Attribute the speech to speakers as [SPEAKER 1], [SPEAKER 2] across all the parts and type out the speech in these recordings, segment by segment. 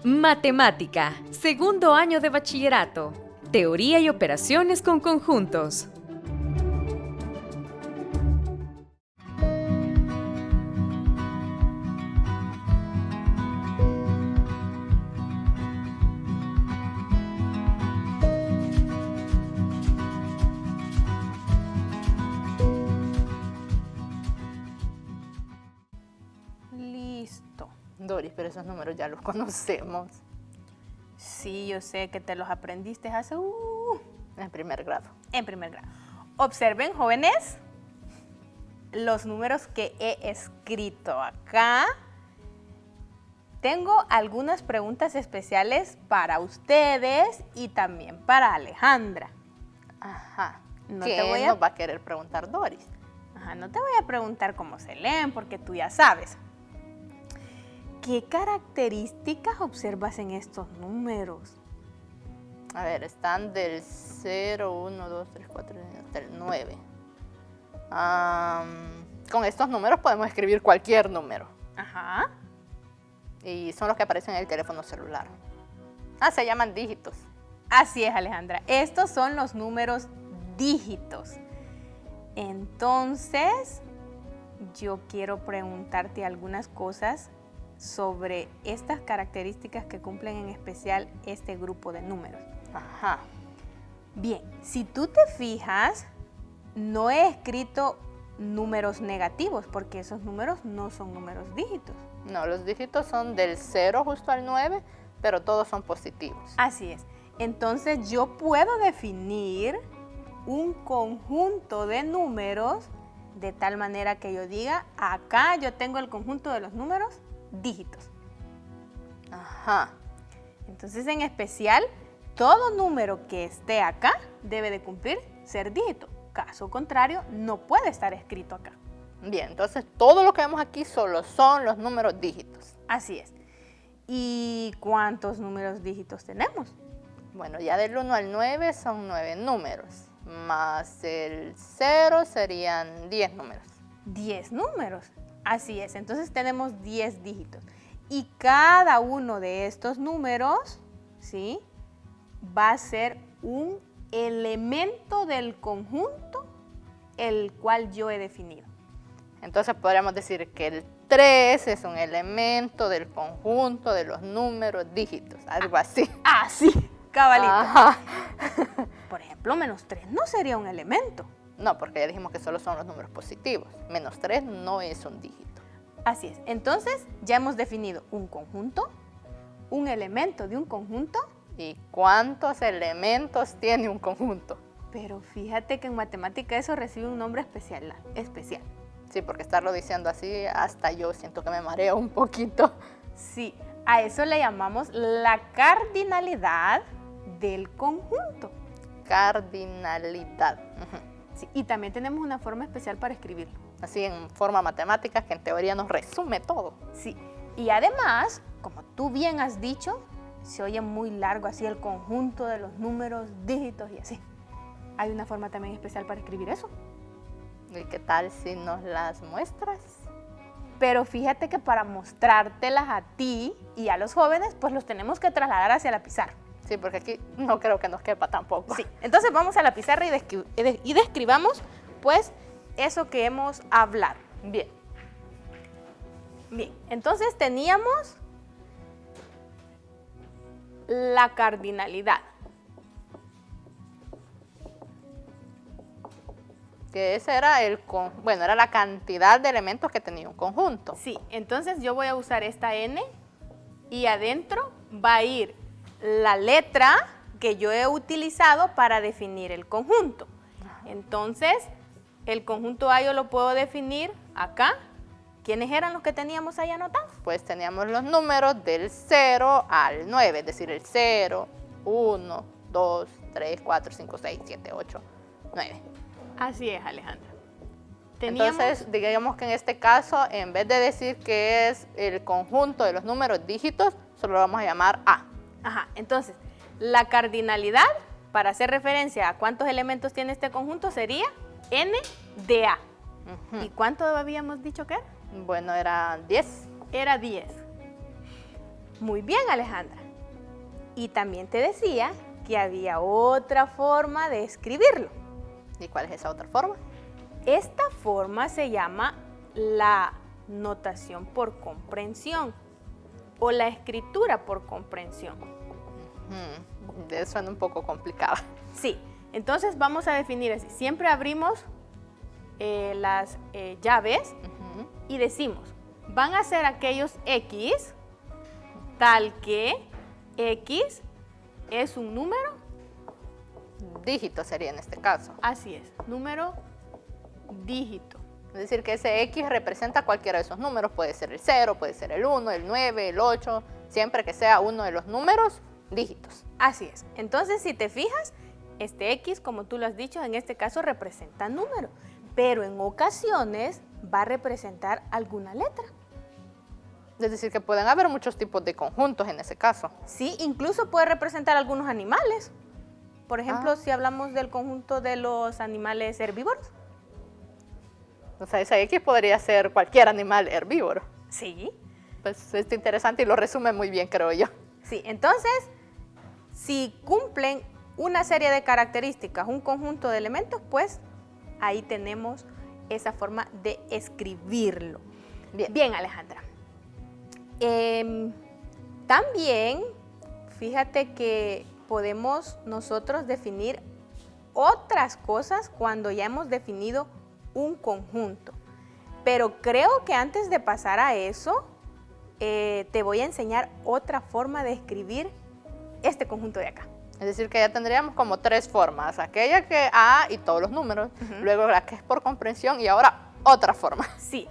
[SPEAKER 1] Matemática, segundo año de bachillerato. Teoría y operaciones con conjuntos.
[SPEAKER 2] Listo.
[SPEAKER 3] Doris, pero esos números ya los conocemos
[SPEAKER 2] Sí, yo sé que te los aprendiste hace
[SPEAKER 3] en primer grado.
[SPEAKER 2] en primer grado. Observen, jóvenes, los números que he escrito acá. Tengo algunas preguntas especiales para ustedes y también para Alejandra.
[SPEAKER 3] Ajá.
[SPEAKER 2] No
[SPEAKER 3] ¿Qué
[SPEAKER 2] te voy a-
[SPEAKER 3] nos va a querer preguntar Doris?
[SPEAKER 2] Ajá, no te voy a preguntar cómo se leen porque tú ya sabes. ¿Qué características observas en estos números?
[SPEAKER 3] A ver, están del 0, 1, 2, 3, 4, hasta el 9. Con estos números podemos escribir cualquier número.
[SPEAKER 2] Ajá.
[SPEAKER 3] Y son los que aparecen en el teléfono celular. Se llaman dígitos.
[SPEAKER 2] Así es, Alejandra. Estos son los números dígitos. Entonces, yo quiero preguntarte algunas cosas sobre estas características que cumplen en especial este grupo de números.
[SPEAKER 3] Ajá.
[SPEAKER 2] Bien, si tú te fijas, no he escrito números negativos porque esos números no son números dígitos.
[SPEAKER 3] No, los dígitos son del 0 justo al 9, pero todos son positivos.
[SPEAKER 2] Así es. Entonces yo puedo definir un conjunto de números de tal manera que yo diga, acá yo tengo el conjunto de los números dígitos.
[SPEAKER 3] Ajá.
[SPEAKER 2] Entonces, en especial, todo número que esté acá debe de cumplir ser dígito. Caso contrario, no puede estar escrito acá.
[SPEAKER 3] Bien, entonces todo lo que vemos aquí solo son los números dígitos.
[SPEAKER 2] Así es. ¿Y cuántos números dígitos tenemos?
[SPEAKER 3] Bueno, ya del 1 al 9 son 9 números, más el 0 serían 10 números.
[SPEAKER 2] 10 números. Así es. Entonces tenemos 10 dígitos. Y cada uno de estos números, ¿sí?, va a ser un elemento del conjunto el cual yo he definido.
[SPEAKER 3] Entonces podríamos decir que el 3 es un elemento del conjunto de los números dígitos, algo así.
[SPEAKER 2] Así, cabalito.
[SPEAKER 3] Ajá.
[SPEAKER 2] Por ejemplo, -3 no sería un elemento.
[SPEAKER 3] No, porque ya dijimos que solo son los números positivos. -3 no es un dígito.
[SPEAKER 2] Así es. Entonces, ya hemos definido un conjunto, un elemento de un conjunto.
[SPEAKER 3] ¿Y cuántos elementos tiene un conjunto?
[SPEAKER 2] Pero fíjate que en matemática eso recibe un nombre especial.
[SPEAKER 3] Sí, porque estarlo diciendo así, hasta yo siento que me mareo un poquito.
[SPEAKER 2] Sí, a eso le llamamos la cardinalidad del conjunto.
[SPEAKER 3] Cardinalidad. Ujú.
[SPEAKER 2] Sí, y también tenemos una forma especial para escribirlo.
[SPEAKER 3] Así en forma matemática, que en teoría nos resume todo.
[SPEAKER 2] Sí, y además, como tú bien has dicho, se oye muy largo así el conjunto de los números, dígitos y así. Hay una forma también especial para escribir eso.
[SPEAKER 3] ¿Y qué tal si nos las muestras?
[SPEAKER 2] Pero fíjate que para mostrártelas a ti y a los jóvenes, pues los tenemos que trasladar hacia la pizarra.
[SPEAKER 3] Sí, porque aquí no creo que nos quepa tampoco.
[SPEAKER 2] Sí, entonces vamos a la pizarra y describamos pues eso que hemos hablado.
[SPEAKER 3] Bien.
[SPEAKER 2] Bien, entonces teníamos la cardinalidad.
[SPEAKER 3] Que ese era era la cantidad de elementos que tenía un conjunto.
[SPEAKER 2] Sí, entonces yo voy a usar esta N y adentro va a ir la letra que yo he utilizado para definir el conjunto. Entonces, el conjunto A yo lo puedo definir acá. ¿Quiénes eran los que teníamos ahí anotados?
[SPEAKER 3] Pues teníamos los números del 0 al 9, es decir, el 0, 1, 2, 3, 4, 5, 6, 7, 8, 9.
[SPEAKER 2] Así es, Alejandra.
[SPEAKER 3] Entonces, digamos que en este caso, en vez de decir que es el conjunto de los números dígitos, solo lo vamos a llamar A.
[SPEAKER 2] Ajá, entonces, la cardinalidad, para hacer referencia a cuántos elementos tiene este conjunto, sería N de A. ¿Y cuánto habíamos dicho que era?
[SPEAKER 3] Bueno, era 10.
[SPEAKER 2] Era 10. Muy bien, Alejandra. Y también te decía que había otra forma de escribirlo.
[SPEAKER 3] ¿Y cuál es esa otra forma?
[SPEAKER 2] Esta forma se llama la notación por comprensión o la escritura por comprensión.
[SPEAKER 3] Suena un poco complicada.
[SPEAKER 2] Sí, entonces vamos a definir así. Siempre abrimos las llaves y decimos, van a ser aquellos X, tal que X es un número.
[SPEAKER 3] Dígito sería en este caso.
[SPEAKER 2] Así es, número dígito.
[SPEAKER 3] Es decir, que ese X representa cualquiera de esos números. Puede ser el 0, puede ser el 1, el 9, el 8. Siempre que sea uno de los números dígitos.
[SPEAKER 2] Así es. Entonces, si te fijas, este X, como tú lo has dicho, en este caso representa número. Pero en ocasiones va a representar alguna letra.
[SPEAKER 3] Es decir, que pueden haber muchos tipos de conjuntos en ese caso.
[SPEAKER 2] Sí, incluso puede representar algunos animales. Por ejemplo, si hablamos del conjunto de los animales herbívoros.
[SPEAKER 3] O sea, ese X podría ser cualquier animal herbívoro.
[SPEAKER 2] Sí.
[SPEAKER 3] Pues es interesante y lo resume muy bien, creo yo.
[SPEAKER 2] Sí, entonces, si cumplen una serie de características, un conjunto de elementos, pues ahí tenemos esa forma de escribirlo. Bien, Alejandra. También, fíjate que podemos nosotros definir otras cosas cuando ya hemos definido un conjunto. Pero creo que antes de pasar a eso, te voy a enseñar otra forma de escribir este conjunto de acá.
[SPEAKER 3] Es decir, que ya tendríamos como tres formas. Aquella que A y todos los números, luego la que es por comprensión y ahora otra forma.
[SPEAKER 2] Sí,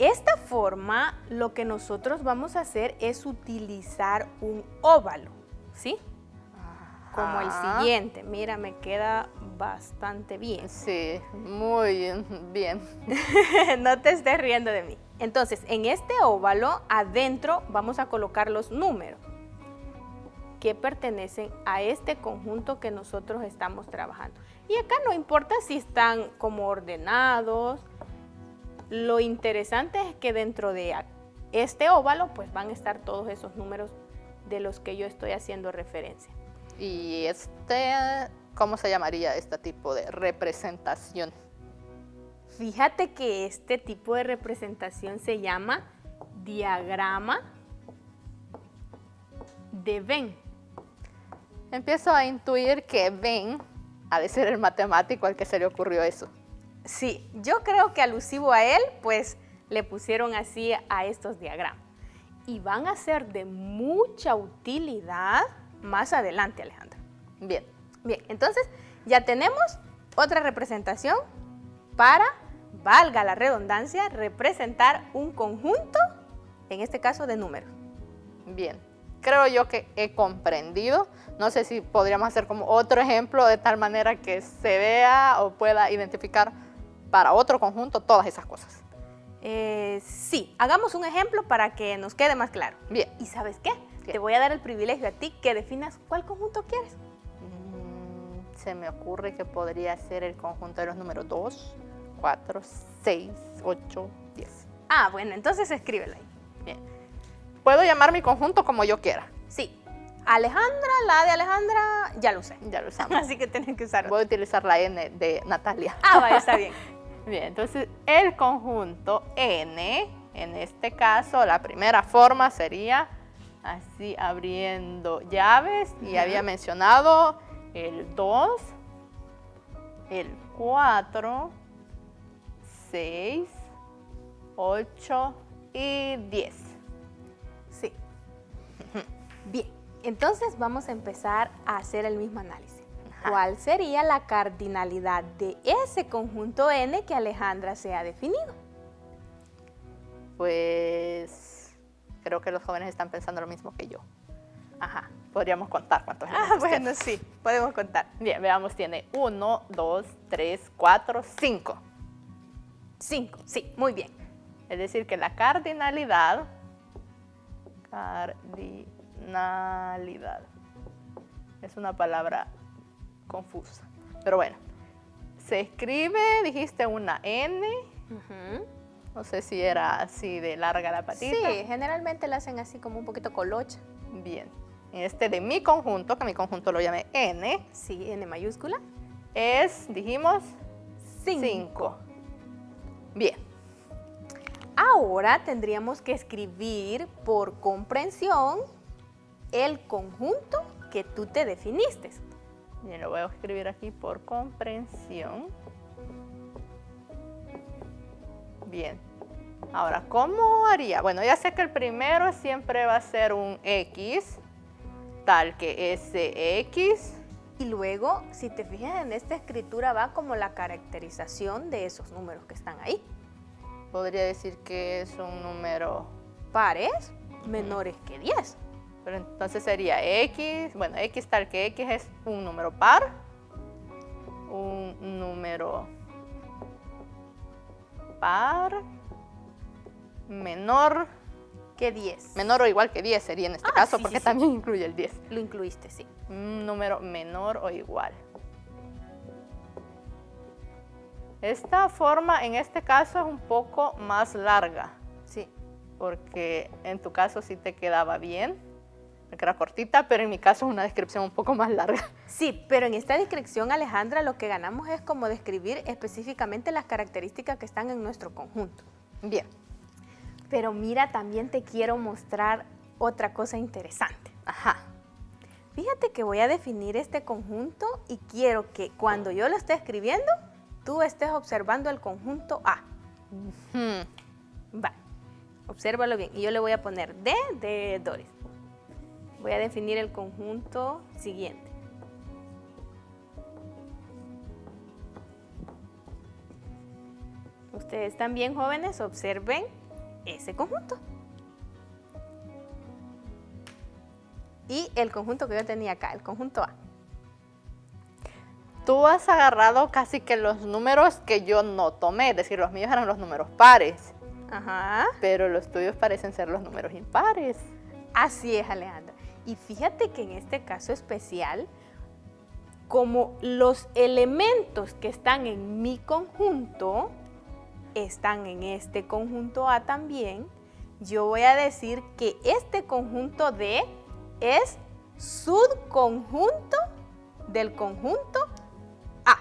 [SPEAKER 2] esta forma lo que nosotros vamos a hacer es utilizar un óvalo, ¿sí? Como el siguiente. Mira, me queda bastante bien.
[SPEAKER 3] Sí, muy bien.
[SPEAKER 2] No te estés riendo de mí. Entonces, en este óvalo, adentro vamos a colocar los números que pertenecen a este conjunto que nosotros estamos trabajando. Y acá no importa si están como ordenados. Lo interesante es que dentro de este óvalo, pues van a estar todos esos números de los que yo estoy haciendo referencia.
[SPEAKER 3] ¿Y cómo se llamaría este tipo de representación?
[SPEAKER 2] Fíjate que este tipo de representación se llama diagrama de Venn.
[SPEAKER 3] Empiezo a intuir que Venn ha de ser el matemático al que se le ocurrió eso.
[SPEAKER 2] Sí, yo creo que alusivo a él, pues le pusieron así a estos diagramas. Y van a ser de mucha utilidad más adelante, Alejandra.
[SPEAKER 3] Bien.
[SPEAKER 2] Bien, entonces ya tenemos otra representación para, valga la redundancia, representar un conjunto, en este caso de números.
[SPEAKER 3] Bien. Creo yo que he comprendido. No sé si podríamos hacer como otro ejemplo de tal manera que se vea o pueda identificar para otro conjunto todas esas cosas.
[SPEAKER 2] Sí, hagamos un ejemplo para que nos quede más claro.
[SPEAKER 3] Bien.
[SPEAKER 2] ¿Y sabes qué?
[SPEAKER 3] ¿Qué?
[SPEAKER 2] Te voy a dar el privilegio a ti que definas cuál conjunto quieres.
[SPEAKER 3] Se me ocurre que podría ser el conjunto de los números 2, 4, 6, 8, 10.
[SPEAKER 2] Ah, bueno, entonces escríbelo ahí.
[SPEAKER 3] Bien. Puedo llamar mi conjunto como yo quiera.
[SPEAKER 2] Sí. Alejandra, la de Alejandra, ya lo usé.
[SPEAKER 3] Ya lo usamos.
[SPEAKER 2] Así que tienes que usarlo.
[SPEAKER 3] Voy a utilizar la N de Natalia.
[SPEAKER 2] Ah, vaya, está bien.
[SPEAKER 3] Bien, entonces el conjunto N, en este caso, la primera forma sería así abriendo llaves. Y había mencionado el 2, el 4, 6, 8 y 10.
[SPEAKER 2] Sí. Bien, entonces vamos a empezar a hacer el mismo análisis. ¿Cuál sería la cardinalidad de ese conjunto N que Alejandra se ha definido?
[SPEAKER 3] Pues creo que los jóvenes están pensando lo mismo que yo. Ajá, podríamos contar cuántos
[SPEAKER 2] Ah,
[SPEAKER 3] elementos
[SPEAKER 2] bueno,
[SPEAKER 3] tiene.
[SPEAKER 2] sí, podemos contar.
[SPEAKER 3] Bien, veamos, tiene 1, 2, 3, 4, 5.
[SPEAKER 2] 5, sí, muy bien.
[SPEAKER 3] Es decir, que la cardinalidad es una palabra confusa. Pero bueno, se escribe, dijiste una N No sé si era así de larga la patita.
[SPEAKER 2] Sí, generalmente la hacen así como un poquito colocha.
[SPEAKER 3] Bien. Este de mi conjunto, que mi conjunto lo llamé N,
[SPEAKER 2] Sí, N mayúscula.
[SPEAKER 3] dijimos,
[SPEAKER 2] 5.
[SPEAKER 3] 5. Bien.
[SPEAKER 2] Ahora tendríamos que escribir por comprensión el conjunto que tú te definiste.
[SPEAKER 3] Bien, lo voy a escribir aquí por comprensión. Bien. Ahora, ¿cómo haría? Bueno, ya sé que el primero siempre va a ser un X, tal que SX.
[SPEAKER 2] Y luego, si te fijas en esta escritura, va como la caracterización de esos números que están ahí.
[SPEAKER 3] Podría decir que es un número,
[SPEAKER 2] Pares menores que 10.
[SPEAKER 3] pero entonces sería X, bueno, X tal que X es un número par, un número par menor
[SPEAKER 2] Que 10.
[SPEAKER 3] o igual que 10 sería en este caso,
[SPEAKER 2] sí,
[SPEAKER 3] porque
[SPEAKER 2] sí.
[SPEAKER 3] también incluye el 10.
[SPEAKER 2] Lo incluiste, sí.
[SPEAKER 3] Un número menor o igual. Esta forma en este caso es un poco más larga,
[SPEAKER 2] Sí.
[SPEAKER 3] porque en tu caso sí te quedaba bien, me queda cortita, pero en mi caso es una descripción un poco más larga.
[SPEAKER 2] Sí, pero en esta descripción, Alejandra, lo que ganamos es como describir específicamente las características que están en nuestro conjunto.
[SPEAKER 3] Bien.
[SPEAKER 2] Pero mira, también te quiero mostrar otra cosa interesante.
[SPEAKER 3] Ajá.
[SPEAKER 2] Fíjate que voy a definir este conjunto y quiero que cuando yo lo esté escribiendo, tú estés observando el conjunto A. Va, obsérvalo bien. Y yo le voy a poner D de Doris. Voy a definir el conjunto siguiente. Ustedes también, jóvenes, observen ese conjunto. Y el conjunto que yo tenía acá, el conjunto A.
[SPEAKER 3] Tú has agarrado casi que los números que yo no tomé, es decir, los míos eran los números pares,
[SPEAKER 2] Ajá.
[SPEAKER 3] pero los tuyos parecen ser los números impares.
[SPEAKER 2] Así es, Alejandra. Y fíjate que en este caso especial, como los elementos que están en mi conjunto están en este conjunto A también, yo voy a decir que este conjunto D es subconjunto del conjunto A.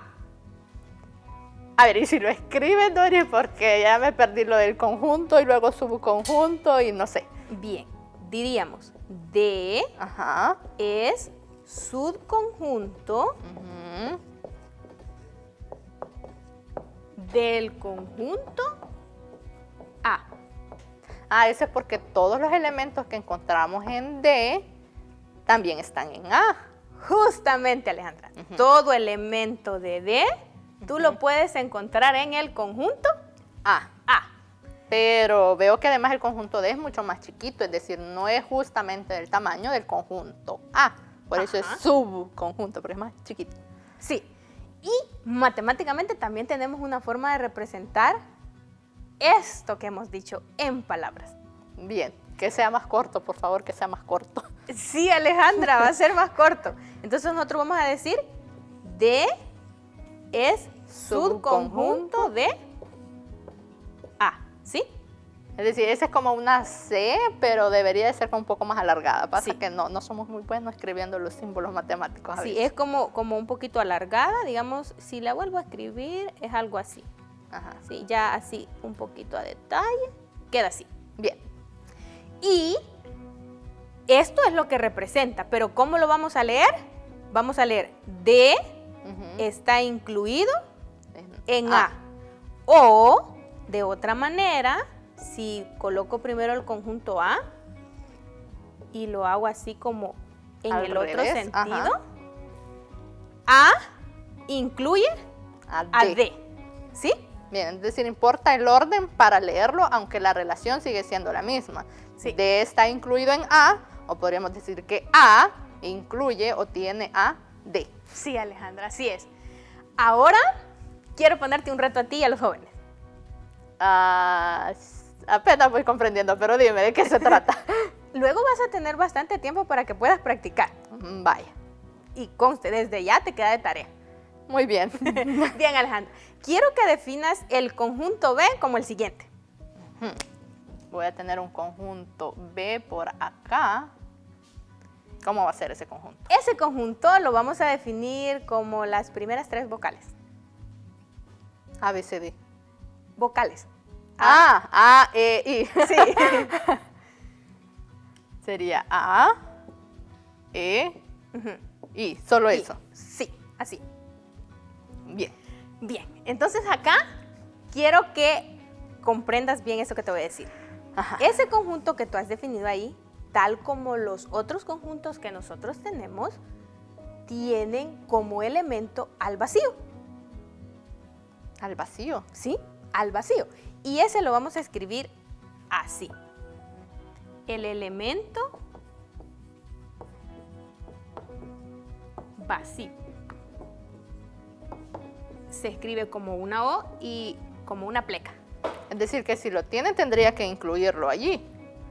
[SPEAKER 3] A ver, y si lo escribes, Dori, porque ya me perdí lo del conjunto y luego subconjunto y no sé.
[SPEAKER 2] Bien, diríamos D
[SPEAKER 3] Ajá.
[SPEAKER 2] es subconjunto
[SPEAKER 3] Ujú.
[SPEAKER 2] del conjunto A.
[SPEAKER 3] Ah, eso es porque todos los elementos que encontramos en D también están en A.
[SPEAKER 2] Justamente, Alejandra, todo elemento de D, tú lo puedes encontrar en el conjunto
[SPEAKER 3] A.
[SPEAKER 2] A.
[SPEAKER 3] Pero veo que además el conjunto D es mucho más chiquito, es decir, no es justamente del tamaño del conjunto A. Por eso es
[SPEAKER 2] Ajá.
[SPEAKER 3] subconjunto, pero es más chiquito.
[SPEAKER 2] Sí. Y matemáticamente también tenemos una forma de representar esto que hemos dicho en palabras.
[SPEAKER 3] Bien, que sea más corto, por favor, que sea más corto.
[SPEAKER 2] Sí, Alejandra, va a ser más corto. Entonces nosotros vamos a decir D es subconjunto de A, ¿sí?
[SPEAKER 3] Es decir, esa es como una C, pero debería de ser como un poco más alargada. Pasa
[SPEAKER 2] Sí.
[SPEAKER 3] que no somos muy buenos escribiendo los símbolos matemáticos a
[SPEAKER 2] Sí,
[SPEAKER 3] veces.
[SPEAKER 2] es como un poquito alargada, digamos, si la vuelvo a escribir es algo así.
[SPEAKER 3] Ajá.
[SPEAKER 2] Sí, ya así un poquito a detalle, queda así.
[SPEAKER 3] Bien.
[SPEAKER 2] Y esto es lo que representa, pero ¿cómo lo vamos a leer? Vamos a leer D
[SPEAKER 3] Ujú.
[SPEAKER 2] está incluido en
[SPEAKER 3] A.
[SPEAKER 2] A. O, de otra manera, si coloco primero el conjunto A y lo hago así como en
[SPEAKER 3] Al
[SPEAKER 2] el otro
[SPEAKER 3] revés,
[SPEAKER 2] sentido,
[SPEAKER 3] ajá.
[SPEAKER 2] A incluye
[SPEAKER 3] A
[SPEAKER 2] a
[SPEAKER 3] D.
[SPEAKER 2] D, ¿sí?
[SPEAKER 3] Bien, es decir, importa el orden para leerlo, aunque la relación sigue siendo la misma.
[SPEAKER 2] Sí.
[SPEAKER 3] D está incluido en A, o podríamos decir que A incluye o tiene a D.
[SPEAKER 2] Sí, Alejandra, así es. Ahora quiero ponerte un reto a ti y a los jóvenes.
[SPEAKER 3] Apenas voy comprendiendo, pero dime, ¿de qué se trata?
[SPEAKER 2] Luego vas a tener bastante tiempo para que puedas practicar.
[SPEAKER 3] Vaya,
[SPEAKER 2] Y conste, desde ya te queda de tarea.
[SPEAKER 3] muy bien.
[SPEAKER 2] Bien, Alejandra. Quiero que definas el conjunto B como el siguiente.
[SPEAKER 3] Voy a tener un conjunto B por acá. ¿Cómo va a ser ese conjunto?
[SPEAKER 2] Ese conjunto lo vamos a definir como las primeras 3 vocales.
[SPEAKER 3] A, B, C, D.
[SPEAKER 2] Vocales.
[SPEAKER 3] A, E, I.
[SPEAKER 2] Sí.
[SPEAKER 3] Sería A, E, I. Solo eso.
[SPEAKER 2] Sí, así.
[SPEAKER 3] Bien.
[SPEAKER 2] Bien, entonces acá quiero que comprendas bien eso que te voy a decir.
[SPEAKER 3] Ajá.
[SPEAKER 2] Ese conjunto que tú has definido ahí, tal como los otros conjuntos que nosotros tenemos, tienen como elemento al vacío.
[SPEAKER 3] Al vacío.
[SPEAKER 2] ¿Sí? Al vacío. Y ese lo vamos a escribir así. El elemento vacío. Se escribe como una O y como una pleca.
[SPEAKER 3] Es decir, que si lo tiene, tendría que incluirlo allí.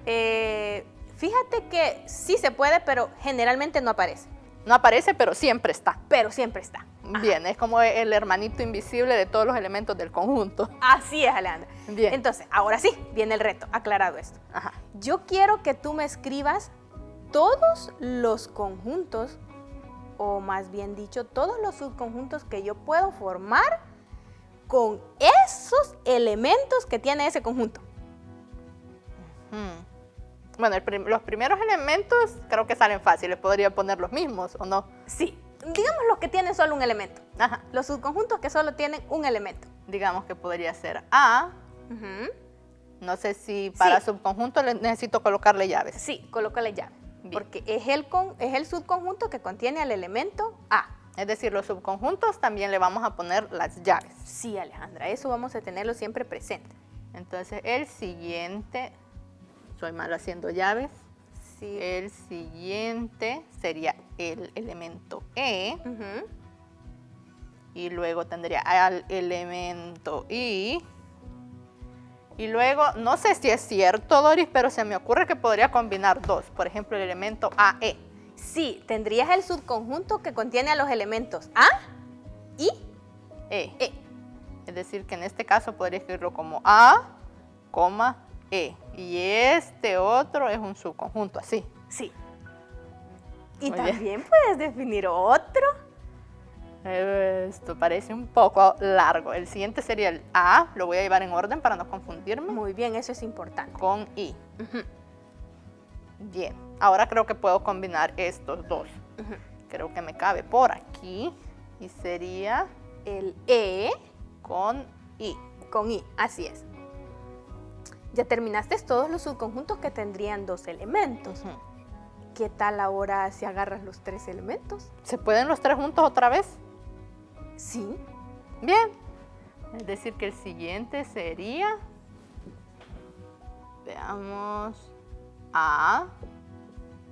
[SPEAKER 2] Fíjate que sí se puede, pero generalmente no aparece.
[SPEAKER 3] No aparece, pero siempre está.
[SPEAKER 2] Pero siempre está.
[SPEAKER 3] Bien, es como el hermanito invisible de todos los elementos del conjunto.
[SPEAKER 2] Así es, Alejandra.
[SPEAKER 3] Bien.
[SPEAKER 2] Entonces, ahora sí, viene el reto, aclarado esto.
[SPEAKER 3] Ajá.
[SPEAKER 2] Yo quiero que tú me escribas todos los conjuntos, o más bien dicho, todos los subconjuntos que yo puedo formar con esos elementos que tiene ese conjunto.
[SPEAKER 3] Bueno, los primeros elementos creo que salen fáciles. Podría poner los mismos, ¿o no?
[SPEAKER 2] Sí, digamos los que tienen solo un elemento.
[SPEAKER 3] Ajá.
[SPEAKER 2] Los subconjuntos que solo tienen un elemento.
[SPEAKER 3] Digamos que podría ser A. No sé si para
[SPEAKER 2] Sí.
[SPEAKER 3] subconjunto necesito colocarle llaves.
[SPEAKER 2] Sí, colócale llave.
[SPEAKER 3] Bien.
[SPEAKER 2] Porque es el subconjunto que contiene al elemento A.
[SPEAKER 3] Es decir, los subconjuntos también le vamos a poner las llaves.
[SPEAKER 2] Sí, Alejandra, eso vamos a tenerlo siempre presente.
[SPEAKER 3] Entonces, el siguiente, soy malo haciendo llaves.
[SPEAKER 2] Sí.
[SPEAKER 3] El siguiente sería el elemento E. Y luego tendría al elemento I. Y luego, no sé si es cierto, Doris, pero se me ocurre que podría combinar dos. Por ejemplo, el elemento AE.
[SPEAKER 2] Sí, tendrías el subconjunto que contiene a los elementos A y
[SPEAKER 3] E.
[SPEAKER 2] E.
[SPEAKER 3] Es decir, que en este caso podría escribirlo como A, E. Y este otro es un subconjunto, así.
[SPEAKER 2] Sí. Y
[SPEAKER 3] Muy bien.
[SPEAKER 2] también puedes definir otro.
[SPEAKER 3] Esto parece un poco largo. El siguiente sería el A, lo voy a llevar en orden para no confundirme,
[SPEAKER 2] Muy bien, eso es importante.
[SPEAKER 3] con I. Bien, ahora creo que puedo combinar estos dos. Creo que me cabe por aquí y sería
[SPEAKER 2] El E
[SPEAKER 3] con I.
[SPEAKER 2] con I, así es. Ya terminaste todos los subconjuntos que tendrían 2 elementos. ¿Qué tal ahora si agarras los 3 elementos?
[SPEAKER 3] ¿Se pueden los tres juntos otra vez?
[SPEAKER 2] Sí.
[SPEAKER 3] Bien. Es decir, que el siguiente sería, veamos, A,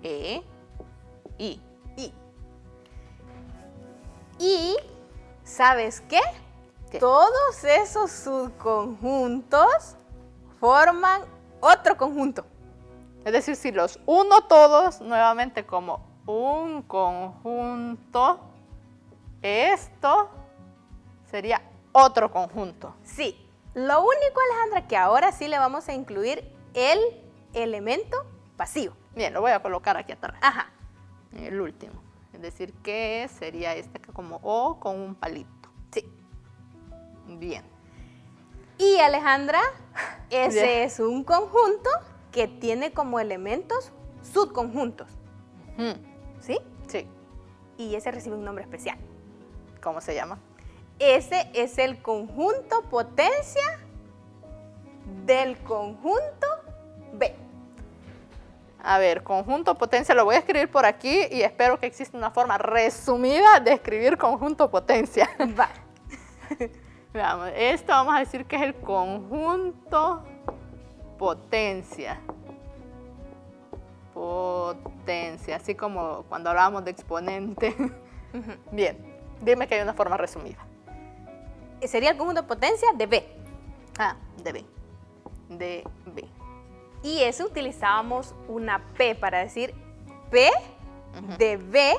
[SPEAKER 3] E, I.
[SPEAKER 2] I. Y, ¿sabes qué?
[SPEAKER 3] ¿Qué?
[SPEAKER 2] Todos esos subconjuntos forman otro conjunto.
[SPEAKER 3] Es decir, si los uno todos nuevamente como un conjunto, esto sería otro conjunto.
[SPEAKER 2] Sí. Lo único, Alejandra, que ahora sí le vamos a incluir el elemento vacío.
[SPEAKER 3] Bien, lo voy a colocar aquí atrás,
[SPEAKER 2] Ajá.
[SPEAKER 3] en el último. Es decir, que sería este que como O con un palito.
[SPEAKER 2] Sí.
[SPEAKER 3] Bien.
[SPEAKER 2] Y Alejandra, ese
[SPEAKER 3] Bien.
[SPEAKER 2] es un conjunto que tiene como elementos subconjuntos. ¿Sí?
[SPEAKER 3] Sí.
[SPEAKER 2] Y ese recibe un nombre especial.
[SPEAKER 3] ¿Cómo se llama?
[SPEAKER 2] Ese es el conjunto potencia del conjunto B.
[SPEAKER 3] A ver, conjunto potencia, lo voy a escribir por aquí y espero que exista una forma resumida de escribir conjunto potencia.
[SPEAKER 2] Va.
[SPEAKER 3] Veamos, esto vamos a decir que es el conjunto potencia. Potencia, así como cuando hablábamos de exponente. Bien, dime que hay una forma resumida.
[SPEAKER 2] Sería el conjunto potencia de B.
[SPEAKER 3] Ah, de B. De B.
[SPEAKER 2] Y eso utilizábamos una P para decir P de B,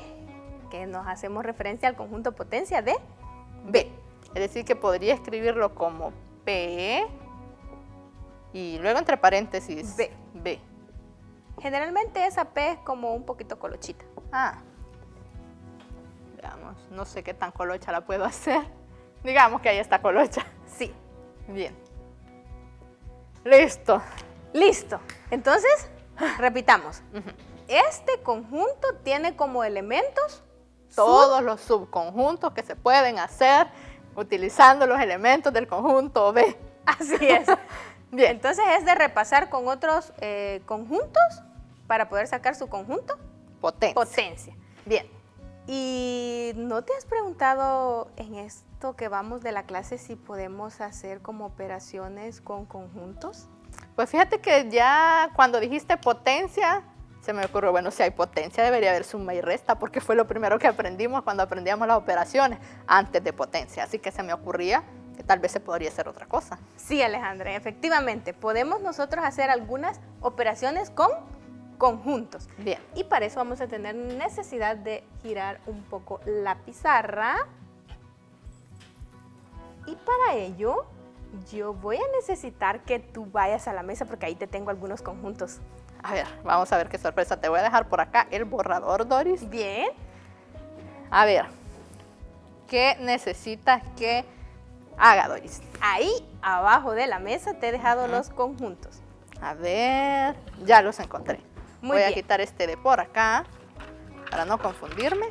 [SPEAKER 2] que nos hacemos referencia al conjunto potencia de B.
[SPEAKER 3] Es decir, que podría escribirlo como P Y luego entre paréntesis
[SPEAKER 2] B.
[SPEAKER 3] B.
[SPEAKER 2] Generalmente esa P es como un poquito colochita.
[SPEAKER 3] Ah. Veamos, no sé qué tan colocha la puedo hacer. Digamos que ahí está colocha.
[SPEAKER 2] Sí.
[SPEAKER 3] Bien. Listo.
[SPEAKER 2] Listo. Entonces, repitamos.
[SPEAKER 3] Ujú.
[SPEAKER 2] Este conjunto tiene como elementos
[SPEAKER 3] Todos los subconjuntos que se pueden hacer utilizando los elementos del conjunto B.
[SPEAKER 2] Así es.
[SPEAKER 3] Bien.
[SPEAKER 2] Entonces es de repasar con otros conjuntos para poder sacar su conjunto
[SPEAKER 3] Potencia.
[SPEAKER 2] potencia.
[SPEAKER 3] Bien.
[SPEAKER 2] ¿Y no te has preguntado en esto que vamos de la clase si podemos hacer como operaciones con conjuntos?
[SPEAKER 3] Pues fíjate que ya cuando dijiste potencia, se me ocurrió, bueno, si hay potencia debería haber suma y resta, porque fue lo primero que aprendimos cuando aprendíamos las operaciones antes de potencia. Así que se me ocurría que tal vez se podría hacer otra cosa.
[SPEAKER 2] Sí, Alejandra, efectivamente, podemos nosotros hacer algunas operaciones con conjuntos.
[SPEAKER 3] Bien.
[SPEAKER 2] Y para eso vamos a tener necesidad de girar un poco la pizarra. Y para ello, yo voy a necesitar que tú vayas a la mesa porque ahí te tengo algunos conjuntos.
[SPEAKER 3] A ver, vamos a ver qué sorpresa. Te voy a dejar por acá el borrador, Doris.
[SPEAKER 2] Bien.
[SPEAKER 3] A ver, ¿qué necesitas que haga, Doris?
[SPEAKER 2] Ahí abajo de la mesa te he dejado los conjuntos.
[SPEAKER 3] A ver, ya los encontré.
[SPEAKER 2] Muy
[SPEAKER 3] Voy a
[SPEAKER 2] bien.
[SPEAKER 3] quitar este de por acá para no confundirme.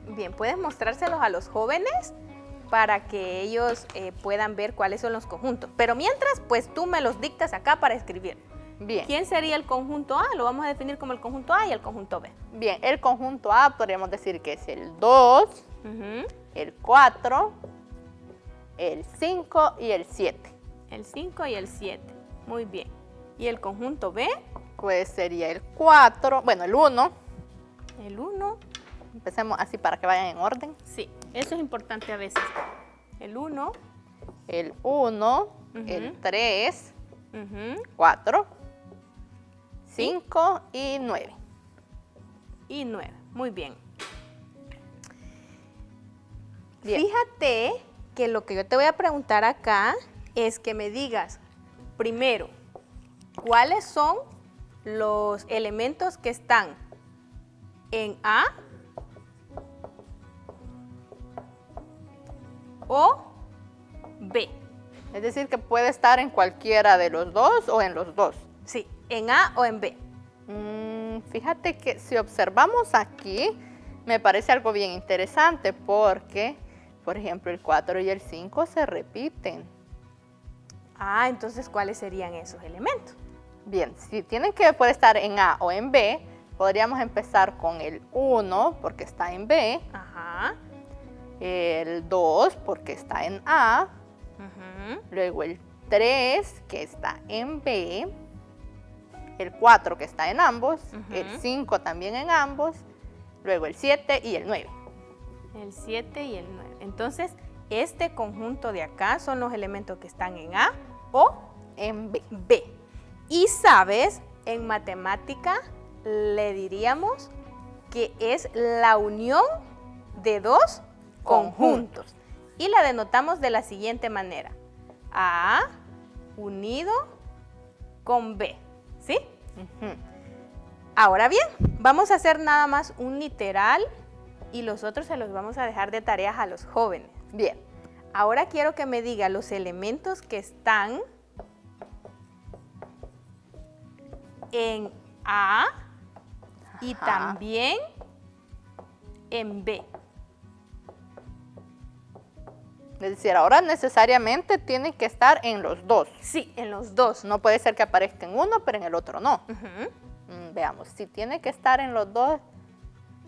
[SPEAKER 2] Bien, puedes mostrárselos a los jóvenes para que ellos puedan ver cuáles son los conjuntos. Pero mientras, pues tú me los dictas acá para escribir.
[SPEAKER 3] Bien.
[SPEAKER 2] ¿Quién sería el conjunto A? Lo vamos a definir como el conjunto A y el conjunto B.
[SPEAKER 3] Bien, el conjunto A podríamos decir que es el 2,
[SPEAKER 2] Ujú.
[SPEAKER 3] el 4, el 5 y el 7.
[SPEAKER 2] El 5 y el 7. Muy bien. ¿Y el conjunto B?
[SPEAKER 3] Pues sería el 4, bueno, el 1.
[SPEAKER 2] El 1.
[SPEAKER 3] Empecemos así para que vayan en orden.
[SPEAKER 2] Sí, eso es importante a veces. El 1.
[SPEAKER 3] El 1,
[SPEAKER 2] Ujú.
[SPEAKER 3] el 3,
[SPEAKER 2] Ujú.
[SPEAKER 3] 4, 5 y 9.
[SPEAKER 2] Y 9. Muy bien.
[SPEAKER 3] Bien.
[SPEAKER 2] Fíjate que lo que yo te voy a preguntar acá es que me digas, primero, ¿cuáles son los elementos que están en A o B?
[SPEAKER 3] Es decir, que puede estar en cualquiera de los dos o en los dos.
[SPEAKER 2] Sí, en A o en B.
[SPEAKER 3] Fíjate que si observamos aquí, me parece algo bien interesante porque, por ejemplo, el 4 y el 5 se repiten.
[SPEAKER 2] Ah, entonces, ¿cuáles serían esos elementos?
[SPEAKER 3] Bien, si tienen que puede estar en A o en B, podríamos empezar con el 1 porque está en B,
[SPEAKER 2] Ajá.
[SPEAKER 3] el 2 porque está en A,
[SPEAKER 2] Ujú.
[SPEAKER 3] luego el 3 que está en B, el 4 que está en ambos, el
[SPEAKER 2] Ujú.
[SPEAKER 3] 5 también en ambos, luego el 7 y el 9.
[SPEAKER 2] El 7 y el 9. Entonces, este conjunto de acá son los elementos que están en A o
[SPEAKER 3] En B.
[SPEAKER 2] B. Y sabes, en matemática le diríamos que es la unión de dos conjuntos. Y la denotamos de la siguiente manera. A unido con B. ¿Sí?
[SPEAKER 3] Ujú.
[SPEAKER 2] Ahora bien, vamos a hacer nada más un literal y los otros se los vamos a dejar de tareas a los jóvenes.
[SPEAKER 3] Bien.
[SPEAKER 2] Ahora quiero que me diga los elementos que están en A y
[SPEAKER 3] Ajá.
[SPEAKER 2] también en B.
[SPEAKER 3] Es decir, ahora necesariamente tiene que estar en los dos.
[SPEAKER 2] Sí, en los dos.
[SPEAKER 3] No puede ser que aparezca en uno, pero en el otro no.
[SPEAKER 2] Ujú.
[SPEAKER 3] Veamos, si tiene que estar en los dos.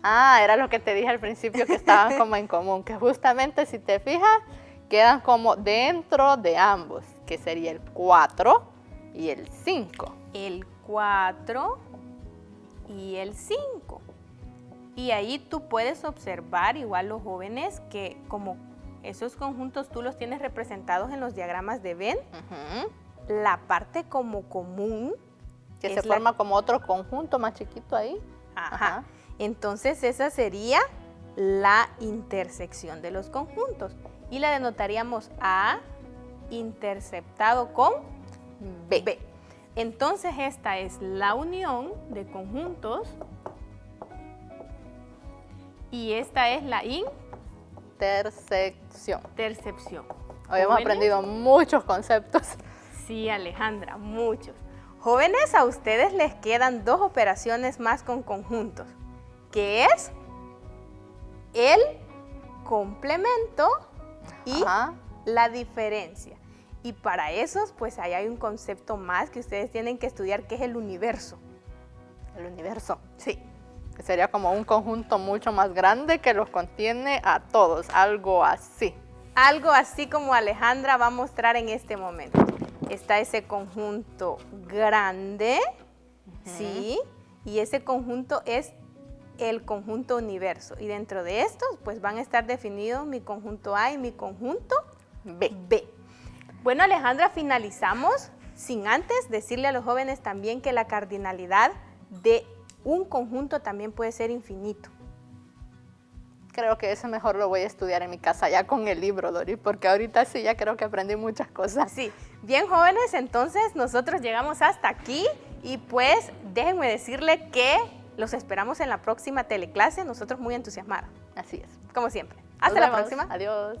[SPEAKER 3] Ah, era lo que te dije al principio que estaban como en común, que justamente si te fijas, quedan como dentro de ambos, que sería el 4 y el 5.
[SPEAKER 2] El 4 y el 5. Y ahí tú puedes observar, igual los jóvenes, que como esos conjuntos tú los tienes representados en los diagramas de Venn, la parte como común
[SPEAKER 3] Que
[SPEAKER 2] es
[SPEAKER 3] se forma como otro conjunto más chiquito ahí.
[SPEAKER 2] Ajá.
[SPEAKER 3] Ajá.
[SPEAKER 2] Entonces esa sería la intersección de los conjuntos. Y la denotaríamos A interceptado con
[SPEAKER 3] B.
[SPEAKER 2] B. Entonces esta es la unión de conjuntos y esta es la
[SPEAKER 3] Intersección.
[SPEAKER 2] intercepción.
[SPEAKER 3] Hoy hemos
[SPEAKER 2] ¿Jóvenes?
[SPEAKER 3] aprendido muchos conceptos.
[SPEAKER 2] Sí, Alejandra, muchos. Jóvenes, a ustedes les quedan 2 operaciones más con conjuntos, que es el complemento y
[SPEAKER 3] Ajá.
[SPEAKER 2] la diferencia. Y para esos, pues ahí hay un concepto más que ustedes tienen que estudiar, que es el universo.
[SPEAKER 3] El universo.
[SPEAKER 2] Sí.
[SPEAKER 3] Que sería como un conjunto mucho más grande que los contiene a todos, algo así.
[SPEAKER 2] Algo así como Alejandra va a mostrar en este momento. Está ese conjunto grande, ¿sí? Y ese conjunto es el conjunto universo. Y dentro de estos, pues van a estar definidos mi conjunto A y mi conjunto B. Bueno, Alejandra, finalizamos sin antes decirle a los jóvenes también que la cardinalidad de un conjunto también puede ser infinito.
[SPEAKER 3] Creo que eso mejor lo voy a estudiar en mi casa ya con el libro, Dori, porque ahorita sí ya creo que aprendí muchas cosas.
[SPEAKER 2] Sí, bien jóvenes, entonces nosotros llegamos hasta aquí y pues déjenme decirle que los esperamos en la próxima teleclase, nosotros muy entusiasmados,
[SPEAKER 3] Así es.
[SPEAKER 2] como siempre.
[SPEAKER 3] Nos
[SPEAKER 2] Hasta la
[SPEAKER 3] vemos.
[SPEAKER 2] próxima.
[SPEAKER 3] Adiós.